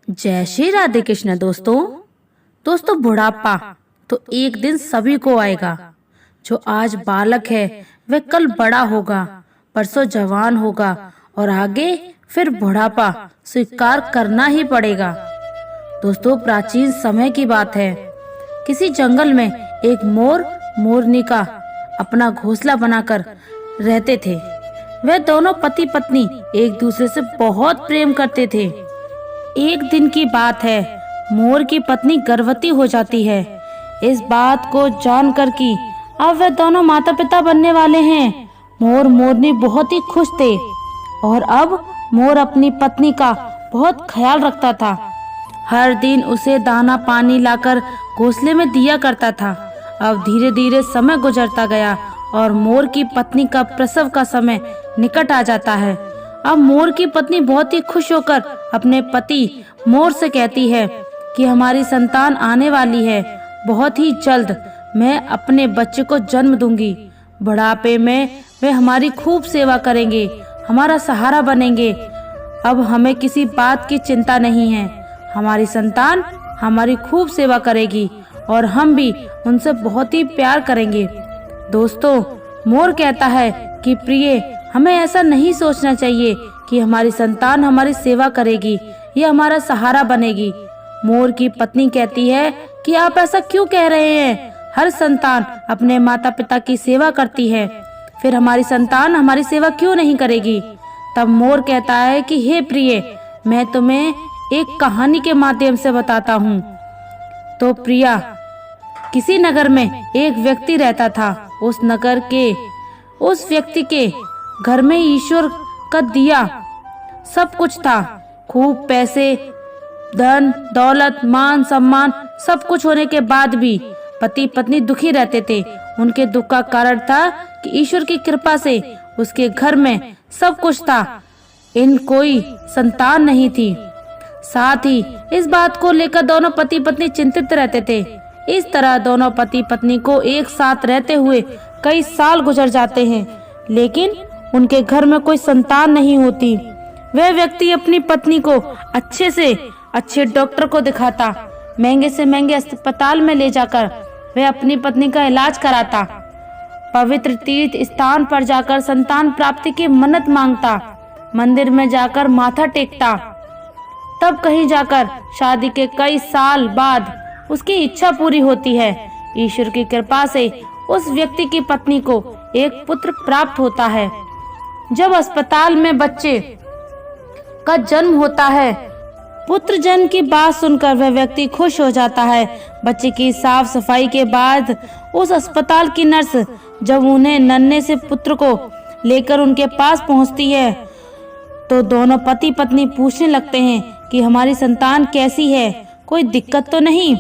जय श्री राधे कृष्ण। दोस्तों बुढ़ापा तो एक दिन सभी को आएगा। जो आज बालक है वह कल बड़ा होगा, परसों जवान होगा और आगे फिर बुढ़ापा स्वीकार करना ही पड़ेगा। दोस्तों प्राचीन समय की बात है। किसी जंगल में एक मोर मोरनिका अपना घोंसला बनाकर रहते थे। वे दोनों पति पत्नी एक दूसरे से बहुत प्रेम करते थे। एक दिन की बात है, मोर की पत्नी गर्भवती हो जाती है। इस बात को जानकर कि अब वे दोनों माता पिता बनने वाले हैं, मोर मोरनी बहुत ही खुश थे। और अब मोर अपनी पत्नी का बहुत ख्याल रखता था। हर दिन उसे दाना पानी लाकर घोंसले में दिया करता था। अब धीरे धीरे समय गुजरता गया और मोर की पत्नी का प्रसव का समय निकट आ जाता है। अब मोर की पत्नी बहुत ही खुश होकर अपने पति मोर से कहती है कि हमारी संतान आने वाली है, बहुत ही जल्द मैं अपने बच्चे को जन्म दूंगी। बुढ़ापे में वे हमारी खूब सेवा करेंगे, हमारा सहारा बनेंगे। अब हमें किसी बात की चिंता नहीं है। हमारी संतान हमारी खूब सेवा करेगी और हम भी उनसे बहुत ही प्यार करेंगे। दोस्तों मोर कहता है कि प्रिय, हमें ऐसा नहीं सोचना चाहिए कि हमारी संतान हमारी सेवा करेगी या हमारा सहारा बनेगी। मोर की पत्नी कहती है कि आप ऐसा क्यों कह रहे हैं? हर संतान अपने माता पिता की सेवा करती है, फिर हमारी संतान हमारी सेवा क्यों नहीं करेगी? तब मोर कहता है कि हे प्रिय, मैं तुम्हें एक कहानी के माध्यम से बताता हूँ। तो प्रिया, किसी नगर में एक व्यक्ति रहता था। उस व्यक्ति के घर में ईश्वर का दिया सब कुछ था। खूब पैसे, धन दौलत, मान सम्मान सब कुछ होने के बाद भी पति पत्नी दुखी रहते थे। उनके दुख का कारण था कि ईश्वर की कृपा से उसके घर में सब कुछ था, इन कोई संतान नहीं थी। साथ ही इस बात को लेकर दोनों पति पत्नी चिंतित रहते थे। इस तरह दोनों पति पत्नी को एक साथ रहते हुए कई साल गुजर जाते हैं, लेकिन उनके घर में कोई संतान नहीं होती। वह व्यक्ति अपनी पत्नी को अच्छे से अच्छे डॉक्टर को दिखाता, महंगे से महंगे अस्पताल में ले जाकर वह अपनी पत्नी का इलाज कराता। पवित्र तीर्थ स्थान पर जाकर संतान प्राप्ति की मन्नत मांगता, मंदिर में जाकर माथा टेकता। तब कहीं जाकर शादी के कई साल बाद उसकी इच्छा पूरी होती है। ईश्वर की कृपा से उस व्यक्ति की पत्नी को एक पुत्र प्राप्त होता है। जब अस्पताल में बच्चे का जन्म होता है, पुत्र जन्म की बात सुनकर वह व्यक्ति खुश हो जाता है। बच्चे की साफ सफाई के बाद उस अस्पताल की नर्स जब उन्हें नन्हे से पुत्र को लेकर उनके पास पहुंचती है, तो दोनों पति पत्नी पूछने लगते हैं कि हमारी संतान कैसी है, कोई दिक्कत तो नहीं?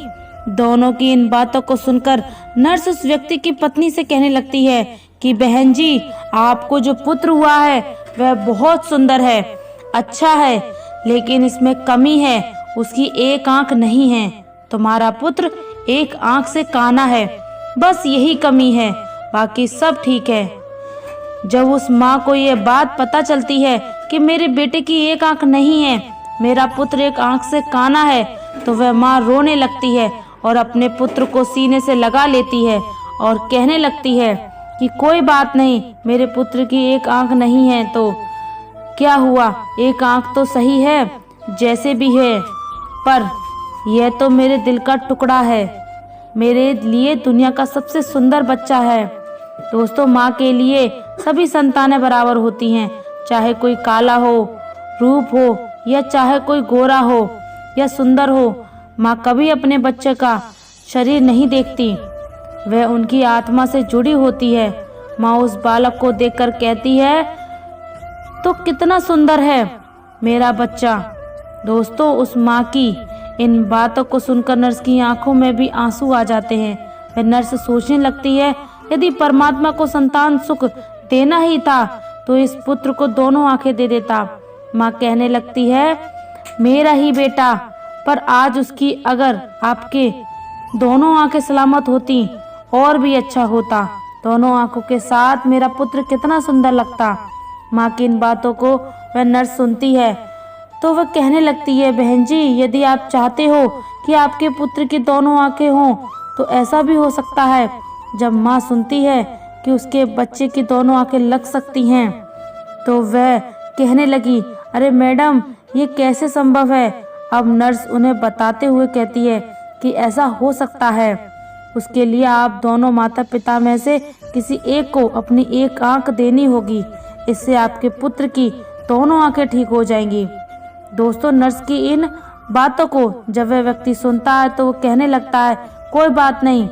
दोनों की इन बातों को सुनकर नर्स उस व्यक्ति की पत्नी से कहने लगती है कि बहन जी, आपको जो पुत्र हुआ है वह बहुत सुंदर है, अच्छा है, लेकिन इसमें कमी है, उसकी एक आंख नहीं है। तुम्हारा पुत्र एक आंख से काना है, बस यही कमी है, बाकी सब ठीक है। जब उस माँ को ये बात पता चलती है कि मेरे बेटे की एक आंख नहीं है, मेरा पुत्र एक आंख से काना है, तो वह माँ रोने लगती है और अपने पुत्र को सीने से लगा लेती है और कहने लगती है कि कोई बात नहीं, मेरे पुत्र की एक आंख नहीं है तो क्या हुआ, एक आंख तो सही है, जैसे भी है, पर यह तो मेरे दिल का टुकड़ा है, मेरे लिए दुनिया का सबसे सुंदर बच्चा है। दोस्तों माँ के लिए सभी संतानें बराबर होती हैं, चाहे कोई काला हो, रूप हो, या चाहे कोई गोरा हो या सुंदर हो। माँ कभी अपने बच्चे का शरीर नहीं देखती, वह उनकी आत्मा से जुड़ी होती है। माँ उस बालक को देखकर कहती है, तो कितना सुंदर है मेरा बच्चा। दोस्तों उस माँ की इन बातों को सुनकर नर्स की आंखों में भी आंसू आ जाते हैं। वह नर्स सोचने लगती है, यदि परमात्मा को संतान सुख देना ही था तो इस पुत्र को दोनों आंखें दे देता। माँ कहने लगती है, मेरा ही बेटा, पर आज उसकी अगर आपके दोनों आंखें सलामत होती और भी अच्छा होता। दोनों आंखों के साथ मेरा पुत्र कितना सुंदर लगता। माँ की इन बातों को वह नर्स सुनती है तो वह कहने लगती है, बहन जी, यदि आप चाहते हो कि आपके पुत्र की दोनों आंखें हों तो ऐसा भी हो सकता है। जब माँ सुनती है कि उसके बच्चे की दोनों आंखें लग सकती हैं तो वह कहने लगी, अरे मैडम, ये कैसे संभव है। अब नर्स उन्हें बताते हुए कहती है कि ऐसा हो सकता है। उसके लिए आप दोनों माता पिता में से किसी एक को अपनी एक आंख देनी होगी। इससे आपके पुत्र की दोनों आंखें ठीक हो जाएंगी। दोस्तों, नर्स की इन बातों को जब वह व्यक्ति सुनता है तो वो कहने लगता है, कोई बात नहीं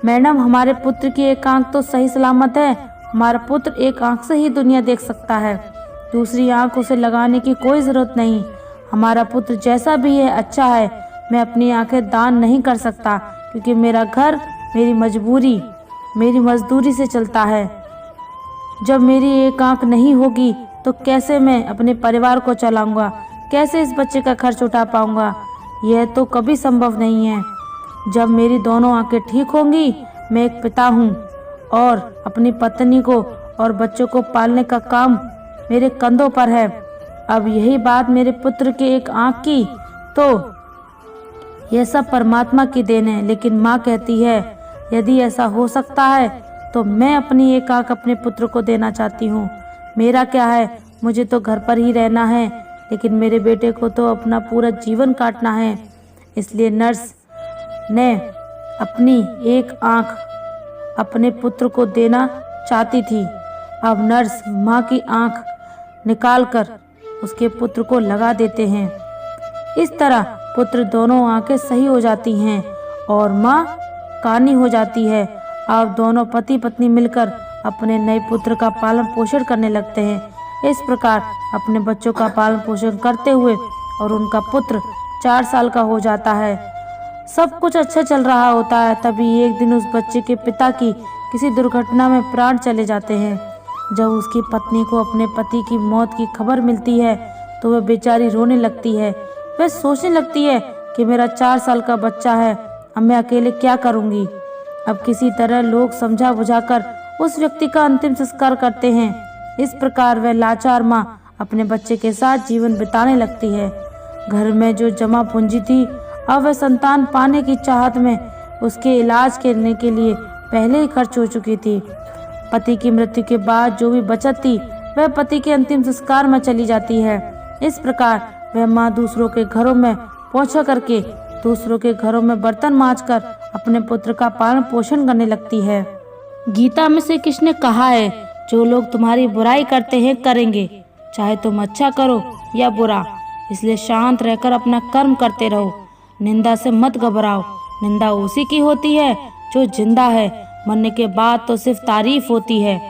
मैडम, हमारे पुत्र की एक आंख तो सही सलामत है। हमारा पुत्र एक आंख से ही दुनिया देख सकता है, दूसरी आंख उसे लगाने की कोई जरूरत नहीं। हमारा पुत्र जैसा भी है अच्छा है। मैं अपनी आंखें दान नहीं कर सकता क्योंकि मेरा घर मेरी मजबूरी, मेरी मजदूरी से चलता है। जब मेरी एक आंख नहीं होगी तो कैसे मैं अपने परिवार को चलाऊंगा, कैसे इस बच्चे का खर्च उठा पाऊंगा। यह तो कभी संभव नहीं है। जब मेरी दोनों आंखें ठीक होंगी, मैं एक पिता हूँ और अपनी पत्नी को और बच्चों को पालने का काम मेरे कंधों पर है। अब यही बात मेरे पुत्र के एक आंख की, तो यह सब परमात्मा की देन है। लेकिन माँ कहती है, यदि ऐसा हो सकता है तो मैं अपनी एक आंख अपने पुत्र को देना चाहती हूँ। मेरा क्या है, मुझे तो घर पर ही रहना है, लेकिन मेरे बेटे को तो अपना पूरा जीवन काटना है। इसलिए नर्स ने अपनी एक आंख अपने पुत्र को देना चाहती थी। अब नर्स माँ की आंख निकालकर उसके पुत्र को लगा देते हैं। इस तरह पुत्र दोनों आंखें सही हो जाती हैं और माँ कानी हो जाती है। अब दोनों पति पत्नी मिलकर अपने नए पुत्र का पालन पोषण करने लगते हैं। इस प्रकार अपने बच्चों का पालन पोषण करते हुए और उनका पुत्र 4 साल का हो जाता है। सब कुछ अच्छा चल रहा होता है। तभी एक दिन उस बच्चे के पिता की किसी दुर्घटना में प्राण चले जाते हैं। जब उसकी पत्नी को अपने पति की मौत की खबर मिलती है तो वह बेचारी रोने लगती है। वह सोचने लगती है कि मेरा 4 साल का बच्चा है, अब मैं अकेले क्या करूंगी। अब किसी तरह लोग समझा बुझाकर उस व्यक्ति का अंतिम संस्कार करते हैं। इस प्रकार वह लाचार माँ अपने बच्चे के साथ जीवन बिताने लगती है। घर में जो जमा पूंजी थी, अब वह संतान पाने की चाहत में उसके इलाज करने के लिए पहले ही खर्च हो चुकी थी। पति की मृत्यु के बाद जो भी बचत थी वह पति के अंतिम संस्कार में चली जाती है। इस प्रकार वह माँ दूसरों के घरों में पोछा करके, दूसरों के घरों में बर्तन मांजकर अपने पुत्र का पालन पोषण करने लगती है। गीता में श्री कृष्ण ने कहा है, जो लोग तुम्हारी बुराई करते हैं करेंगे, चाहे तुम अच्छा करो या बुरा। इसलिए शांत रहकर अपना कर्म करते रहो। निंदा से मत घबराओ। निंदा उसी की होती है जो जिंदा है। मरने के बाद तो सिर्फ तारीफ होती है।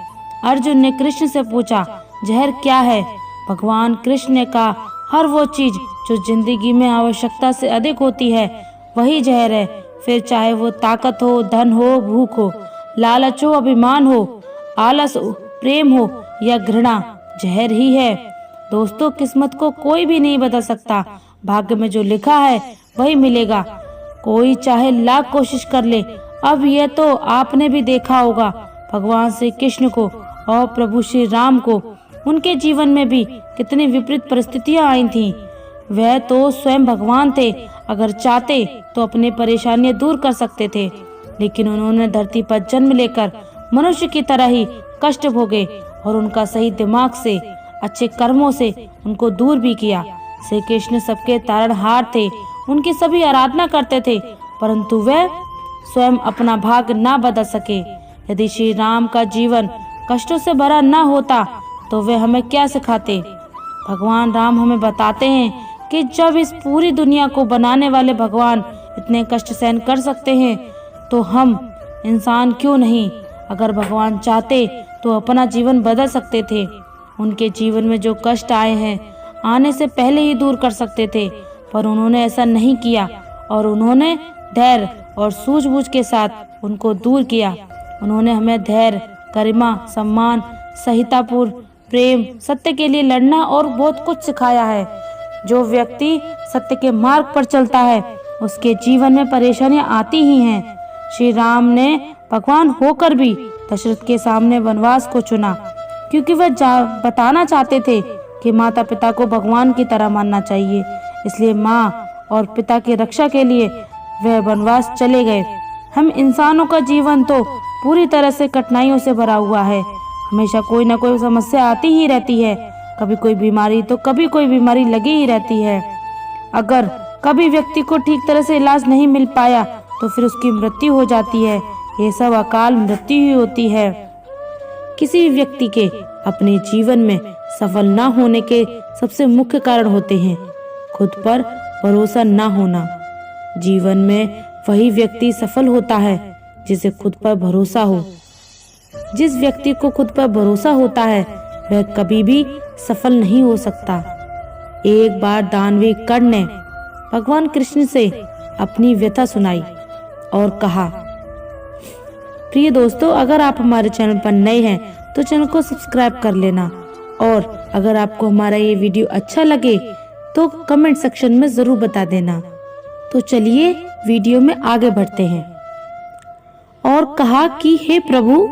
अर्जुन ने कृष्ण से पूछा, जहर क्या है? भगवान कृष्ण ने कहा, हर वो चीज जो जिंदगी में आवश्यकता से अधिक होती है वही जहर है। फिर चाहे वो ताकत हो, धन हो, भूख हो, लालच हो, अभिमान हो, आलस हो, प्रेम हो या घृणा, जहर ही है। दोस्तों, किस्मत को कोई भी नहीं बदल सकता। भाग्य में जो लिखा है वही मिलेगा। कोई चाहे लाख कोशिश कर ले। अब यह तो आपने भी देखा होगा, भगवान श्री कृष्ण को और प्रभु श्री राम को, उनके जीवन में भी कितनी विपरीत परिस्थितियां आई थीं। वह तो स्वयं भगवान थे। अगर चाहते तो अपनी परेशानियां दूर कर सकते थे, लेकिन उन्होंने धरती पर जन्म लेकर मनुष्य की तरह ही कष्ट भोगे और उनका सही दिमाग से, अच्छे कर्मों से उनको दूर भी किया। श्री कृष्ण सबके तारणहार थे, उनकी सभी आराधना करते थे, परंतु वह स्वयं अपना भाग्य ना बदल सके। यदि श्री राम का जीवन कष्टों से भरा न होता तो वे हमें क्या सिखाते। भगवान राम हमें बताते हैं कि जब इस पूरी दुनिया को बनाने वाले भगवान इतने कष्ट सहन कर सकते हैं तो हम इंसान क्यों नहीं। अगर भगवान चाहते तो अपना जीवन बदल सकते थे। उनके जीवन में जो कष्ट आए हैं आने से पहले ही दूर कर सकते थे, पर उन्होंने ऐसा नहीं किया और उन्होंने धैर्य और सूझबूझ के साथ उनको दूर किया। उन्होंने हमें धैर्य, गरिमा, सम्मान, सहिष्णुता, प्रेम, सत्य के लिए लड़ना और बहुत कुछ सिखाया है। जो व्यक्ति सत्य के मार्ग पर चलता है उसके जीवन में परेशानियां आती ही हैं। श्री राम ने भगवान होकर भी दशरथ के सामने वनवास को चुना, क्योंकि वह बताना चाहते थे कि माता पिता को भगवान की तरह मानना चाहिए। इसलिए माँ और पिता की रक्षा के लिए वह वनवास चले गए। हम इंसानों का जीवन तो पूरी तरह से कठिनाइयों से भरा हुआ है। हमेशा कोई ना कोई समस्या आती ही रहती है। कभी कोई बीमारी तो कभी कोई बीमारी लगी ही रहती है। अगर कभी व्यक्ति को ठीक तरह से इलाज नहीं मिल पाया तो फिर उसकी मृत्यु हो जाती है। ये सब अकाल मृत्यु ही होती है। किसी व्यक्ति के अपने जीवन में सफल न होने के सबसे मुख्य कारण होते हैं खुद पर भरोसा न होना। जीवन में वही व्यक्ति सफल होता है जिसे खुद पर भरोसा हो। जिस व्यक्ति को खुद पर भरोसा होता है वह कभी भी सफल नहीं हो सकता। एक बार दानवी कर्ण ने भगवान कृष्ण से अपनी व्यथा सुनाई और कहा, प्रिय दोस्तों, अगर आप हमारे चैनल पर नए हैं तो चैनल को सब्सक्राइब कर लेना, और अगर आपको हमारा ये वीडियो अच्छा लगे तो कमेंट सेक्शन में जरूर बता देना। तो चलिए वीडियो में आगे बढ़ते हैं। और कहा कि हे प्रभु,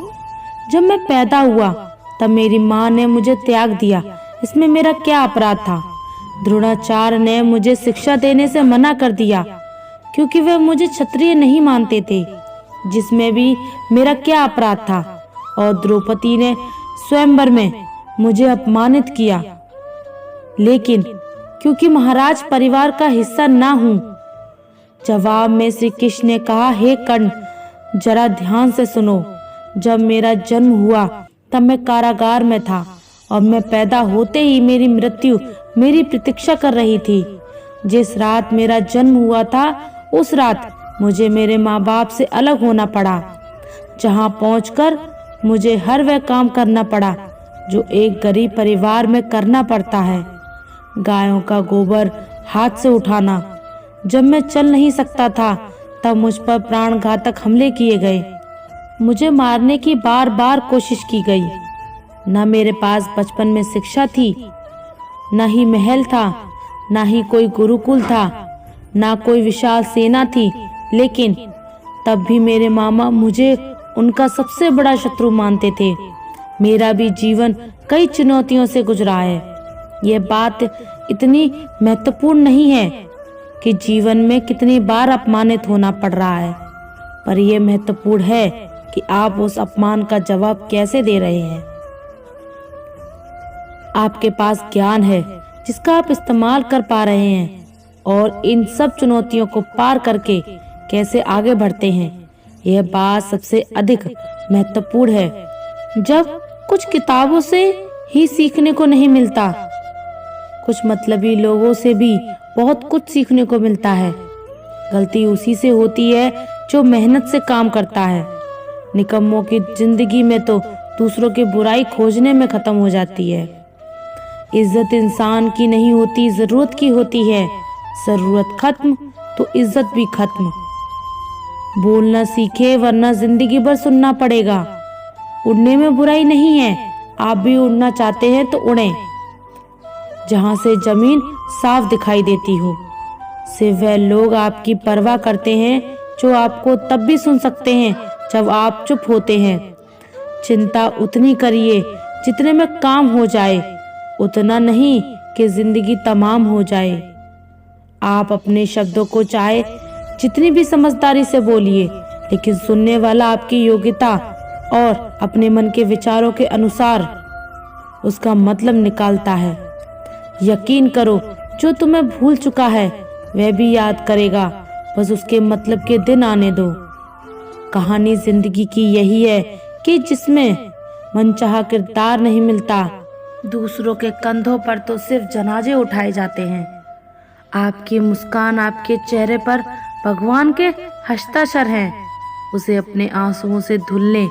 जब मैं पैदा हुआ तब मेरी माँ ने मुझे त्याग दिया, इसमें मेरा क्या अपराध था? द्रोणाचार्य ने मुझे शिक्षा देने से मना कर दिया क्योंकि वे मुझे क्षत्रिय नहीं मानते थे, जिसमें भी मेरा क्या अपराध था? और द्रौपदी ने स्वयंवर में मुझे अपमानित किया, लेकिन क्योंकि महाराज परिवार का हिस्सा ना हूँ। जवाब में श्री कृष्ण ने कहा, हे कर्ण, जरा ध्यान से सुनो। जब मेरा जन्म हुआ तब मैं कारागार में था और मैं पैदा होते ही मेरी मृत्यु मेरी प्रतीक्षा कर रही थी। जिस रात मेरा जन्म हुआ था उस रात मुझे मेरे माँ बाप से अलग होना पड़ा, जहाँ पहुंचकर मुझे हर वह काम करना पड़ा जो एक गरीब परिवार में करना पड़ता है। गायों का गोबर हाथ से उठाना। जब मैं चल नहीं सकता था तब मुझ पर प्राणघातक हमले किए गए। मुझे मारने की बार बार कोशिश की गई। न मेरे पास बचपन में शिक्षा थी, न ही महल था, न ही कोई गुरुकुल था, न कोई विशाल सेना थी, लेकिन तब भी मेरे मामा मुझे उनका सबसे बड़ा शत्रु मानते थे। मेरा भी जीवन कई चुनौतियों से गुजरा है। यह बात इतनी महत्वपूर्ण नहीं है कि जीवन में कितनी बार अपमानित होना पड़ रहा है, पर यह महत्वपूर्ण है कि आप उस अपमान का जवाब कैसे दे रहे हैं। आपके पास ज्ञान है जिसका आप इस्तेमाल कर पा रहे हैं, और इन सब चुनौतियों को पार करके कैसे आगे बढ़ते हैं, यह बात सबसे अधिक महत्वपूर्ण है। जब कुछ किताबों से ही सीखने को नहीं मिलता, कुछ मतलबी लोगों से भी बहुत कुछ सीखने को मिलता है। गलती उसी से होती है जो मेहनत से काम करता है। निकम्मों की जिंदगी में तो दूसरों की बुराई खोजने में खत्म हो जाती है। इज्जत इंसान की नहीं होती, जरूरत की होती है। जरूरत खत्म तो इज्जत भी खत्म। बोलना सीखे वरना जिंदगी भर सुनना पड़ेगा। उड़ने में बुराई नहीं है, आप भी उड़ना चाहते हैं तो उड़ें, जहां से जमीन साफ दिखाई देती हो। सिर्फ वह लोग आपकी परवाह करते हैं जो आपको तब भी सुन सकते हैं जब आप चुप होते हैं। चिंता उतनी करिए जितने में काम हो जाए, उतना नहीं कि जिंदगी तमाम हो जाए। आप अपने शब्दों को चाहे जितनी भी समझदारी से बोलिए, लेकिन सुनने वाला आपकी योग्यता और अपने मन के विचारों के अनुसार उसका मतलब निकालता है। यकीन करो, जो तुम्हें भूल चुका है वह भी याद करेगा, बस उसके मतलब के दिन आने दो। कहानी जिंदगी की यही है कि जिसमें मनचाहा किरदार नहीं मिलता, दूसरों के कंधों पर तो सिर्फ जनाजे उठाए जाते हैं। आपकी मुस्कान आपके चेहरे पर भगवान के हस्ताक्षर हैं। उसे अपने आंसुओं से धुलने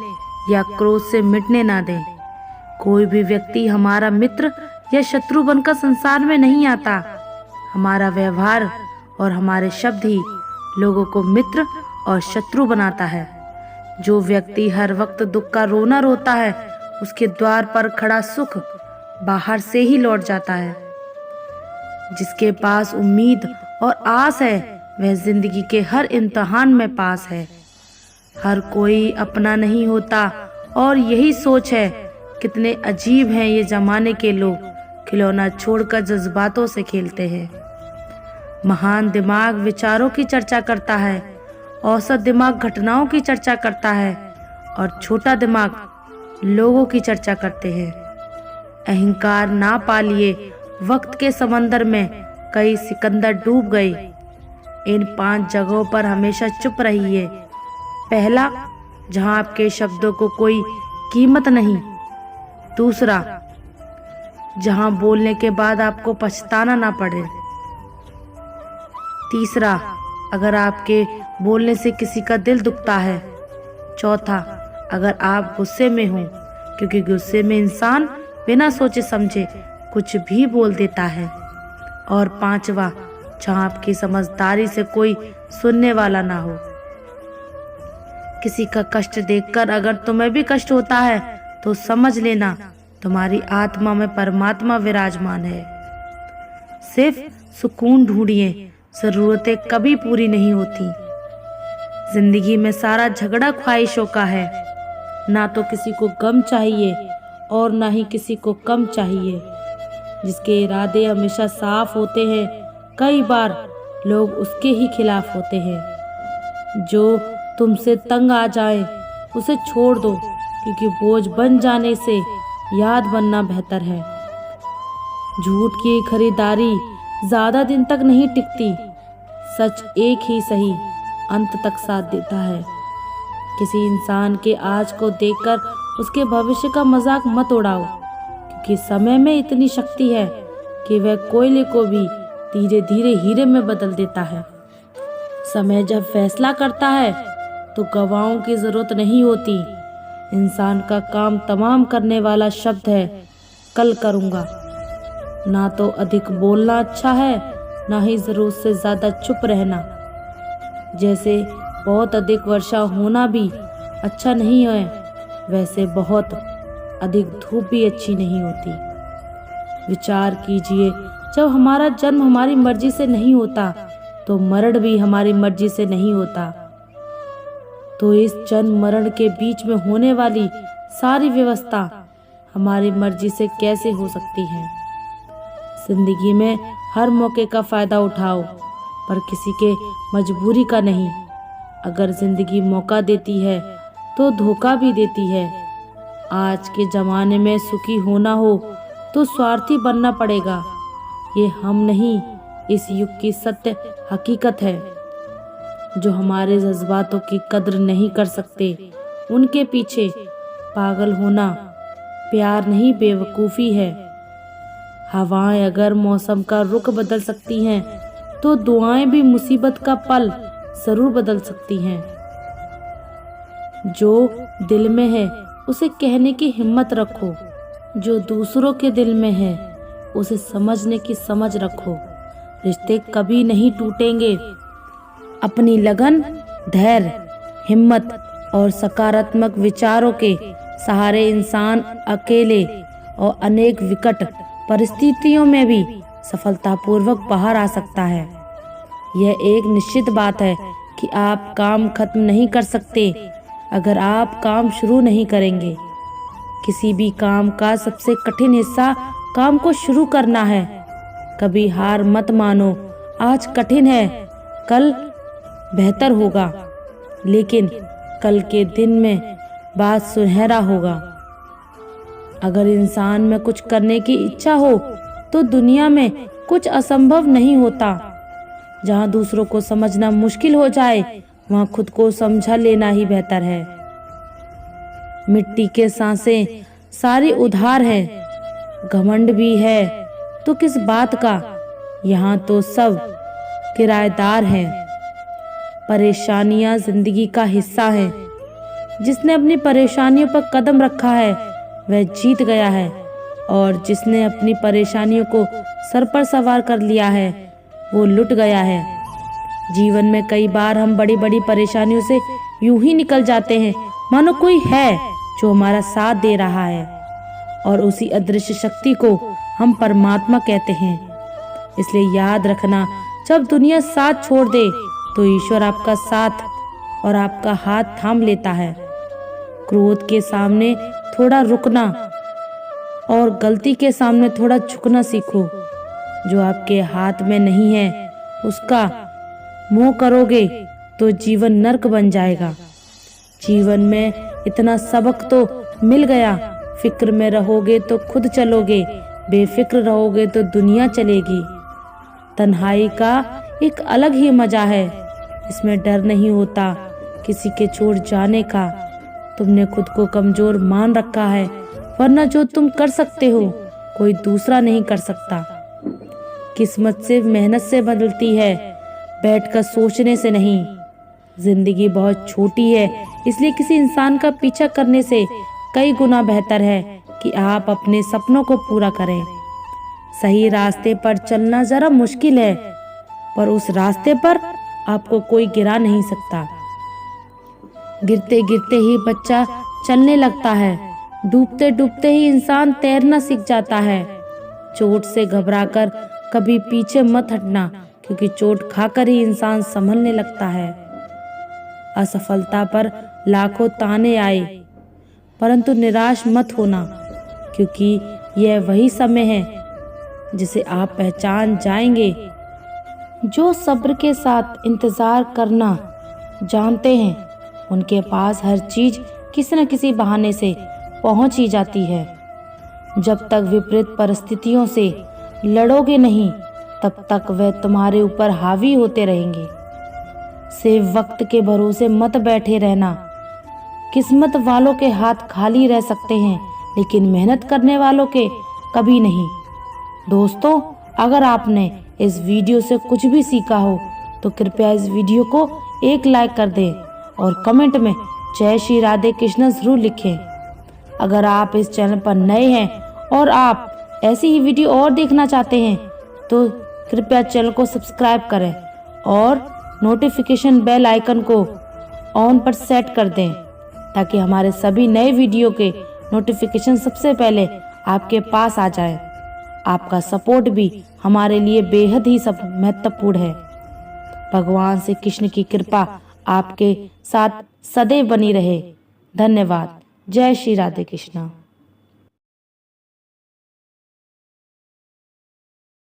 या क्रोध से मिटने ना दें। कोई भी व्यक्ति हमारा मित्र या शत्रु बनकर संसार में नहीं आता। हमारा व्यवहार और हमारे शब्द ही लोगों को मित्र और शत्रु बनाता है। जो व्यक्ति हर वक्त दुख का रोना रोता है, उसके द्वार पर खड़ा सुख बाहर से ही लौट जाता है। जिसके पास उम्मीद और आस है, वह जिंदगी के हर इम्तिहान में पास है। हर कोई अपना नहीं होता, और यही सोच है। कितने अजीब हैं ये जमाने के लोग खिलौना छोड़कर जज्बातों से खेलते हैं। महान दिमाग विचारों की चर्चा करता है, औसत दिमाग घटनाओं की चर्चा करता है और छोटा दिमाग लोगों की चर्चा करते हैं। अहंकार ना पालिए, वक्त के समंदर में कई सिकंदर डूब गए। इन 5 जगहों पर हमेशा चुप रहिए। पहला, जहां आपके शब्दों को कोई कीमत नहीं। दूसरा, जहां बोलने के बाद आपको पछताना ना पड़े। तीसरा, अगर आपके बोलने से किसी का दिल दुखता है। चौथा, अगर आप गुस्से में हो, क्योंकि गुस्से में इंसान बिना सोचे समझे कुछ भी बोल देता है। और पांचवा, जहां आपकी समझदारी से कोई सुनने वाला ना हो। किसी का कष्ट देखकर अगर तुम्हें भी कष्ट होता है तो समझ लेना तुम्हारी आत्मा में परमात्मा विराजमान है। सिर्फ सुकून ढूंढिए, जरूरतें कभी पूरी नहीं होती। जिंदगी में सारा झगड़ा ख्वाहिशों का है। ना तो किसी को गम चाहिए और ना ही किसी को कम चाहिए। जिसके इरादे हमेशा साफ होते हैं, कई बार लोग उसके ही खिलाफ होते हैं। जो तुमसे तंग आ जाए उसे छोड़ दो, क्योंकि बोझ बन जाने से याद बनना बेहतर है। झूठ की खरीदारी ज्यादा दिन तक नहीं टिकती। सच एक ही सही अंत तक साथ देता है। किसी इंसान के आज को देखकर उसके भविष्य का मजाक मत उड़ाओ, क्योंकि समय में इतनी शक्ति है कि वह कोयले को भी धीरे धीरे हीरे में बदल देता है। समय जब फैसला करता है तो गवाहों की जरूरत नहीं होती। इंसान का काम तमाम करने वाला शब्द है, कल करूँगा। ना तो अधिक बोलना अच्छा है, ना ही जरूरत से ज्यादा चुप रहना। जैसे बहुत अधिक वर्षा होना भी अच्छा नहीं है, वैसे बहुत अधिक धूप भी अच्छी नहीं होती। विचार कीजिए, जब हमारा जन्म हमारी मर्जी से नहीं होता तो मरण भी हमारी मर्जी से नहीं होता। तो इस जन्म मरण के बीच में होने वाली सारी व्यवस्था हमारी मर्जी से कैसे हो सकती है। जिंदगी में हर मौके का फायदा उठाओ, पर किसी के मजबूरी का नहीं। अगर जिंदगी मौका देती है तो धोखा भी देती है। आज के जमाने में सुखी होना हो तो स्वार्थी बनना पड़ेगा। ये हम नहीं, इस युग की सत्य हकीकत है। जो हमारे जज्बातों की कद्र नहीं कर सकते, उनके पीछे पागल होना प्यार नहीं बेवकूफ़ी है। हवाएं अगर मौसम का रुख बदल सकती हैं तो दुआएं भी मुसीबत का पल जरूर बदल सकती हैं। जो दिल में है उसे कहने की हिम्मत रखो। जो दूसरों के दिल में है उसे समझने की समझ रखो। रिश्ते कभी नहीं टूटेंगे। अपनी लगन, धैर्य, हिम्मत और सकारात्मक विचारों के सहारे इंसान अकेले और अनेक विकट परिस्थितियों में भी सफलतापूर्वक बाहर आ सकता है। यह एक निश्चित बात है कि आप काम खत्म नहीं कर सकते अगर आप काम शुरू नहीं करेंगे। किसी भी काम का सबसे कठिन हिस्सा काम को शुरू करना है। कभी हार मत मानो। आज कठिन है, कल बेहतर होगा, लेकिन कल के दिन में बात सुनहरा होगा। अगर इंसान में कुछ करने की इच्छा हो तो दुनिया में कुछ असंभव नहीं होता। जहाँ दूसरों को समझना मुश्किल हो जाए, वहाँ खुद को समझा लेना ही बेहतर है। मिट्टी के सांसें सारी उधार है। घमंड भी है तो किस बात का, यहाँ तो सब किराएदार हैं। परेशानियां जिंदगी का हिस्सा है। जिसने अपनी परेशानियों पर कदम रखा है वह जीत गया है, और जिसने अपनी परेशानियों को सर पर सवार कर लिया है वो लुट गया है। जीवन में कई बार हम बड़ी बड़ी परेशानियों से यूं ही निकल जाते हैं मानो कोई है जो हमारा साथ दे रहा है, और उसी अदृश्य शक्ति को हम परमात्मा कहते हैं। इसलिए याद रखना, जब दुनिया साथ छोड़ दे तो ईश्वर आपका साथ और आपका हाथ थाम लेता है। क्रोध के सामने थोड़ा रुकना और गलती के सामने थोड़ा झुकना सीखो। जो आपके हाथ में नहीं है उसका मोह करोगे तो जीवन नर्क बन जाएगा। जीवन में इतना सबक तो मिल गया, फिक्र में रहोगे तो खुद चलोगे, बेफिक्र रहोगे तो दुनिया चलेगी। तन्हाई का एक अलग ही मजा है, इसमें डर नहीं होता किसी के छोड़ जाने का। तुमने खुद को कमजोर मान रखा है, वरना जो तुम कर सकते हो कोई दूसरा नहीं कर सकता। किस्मत से मेहनत से बदलती है, बैठकर सोचने से नहीं। जिंदगी बहुत छोटी है, इसलिए किसी इंसान का पीछा करने से कई गुना बेहतर है कि आप अपने सपनों को पूरा करें। सही रास्ते पर चलना जरा मुश्किल है, पर उस रास्ते पर आपको कोई गिरा नहीं सकता। गिरते गिरते ही बच्चा चलने लगता है, डूबते डूबते ही इंसान तैरना सीख जाता है। चोट से घबराकर कभी पीछे मत हटना, क्योंकि चोट खाकर ही इंसान संभलने लगता है। असफलता पर लाखों ताने आए, परंतु निराश मत होना, क्योंकि यह वही समय है जिसे आप पहचान जाएंगे। जो सब्र के साथ इंतजार करना जानते हैं, उनके पास हर चीज किसी न किसी बहाने से पहुंच ही जाती है। जब तक विपरीत परिस्थितियों से लड़ोगे नहीं, तब तक वह तुम्हारे ऊपर हावी होते रहेंगे। सिर्फ वक्त के भरोसे मत बैठे रहना। किस्मत वालों के हाथ खाली रह सकते हैं, लेकिन मेहनत करने वालों के कभी नहीं। दोस्तों, अगर आपने इस वीडियो से कुछ भी सीखा हो तो कृपया इस वीडियो को एक लाइक कर दें और कमेंट में जय श्री राधे कृष्ण जरूर लिखें। अगर आप इस चैनल पर नए हैं और आप ऐसी ही वीडियो और देखना चाहते हैं तो कृपया चैनल को सब्सक्राइब करें और नोटिफिकेशन बेल आइकन को ऑन पर सेट कर दें, ताकि हमारे सभी नए वीडियो के नोटिफिकेशन सबसे पहले आपके पास आ जाए। आपका सपोर्ट भी हमारे लिए बेहद ही महत्वपूर्ण है। भगवान श्री कृष्ण की कृपा आपके साथ सदैव बनी रहे। धन्यवाद। जय श्री राधे कृष्ण।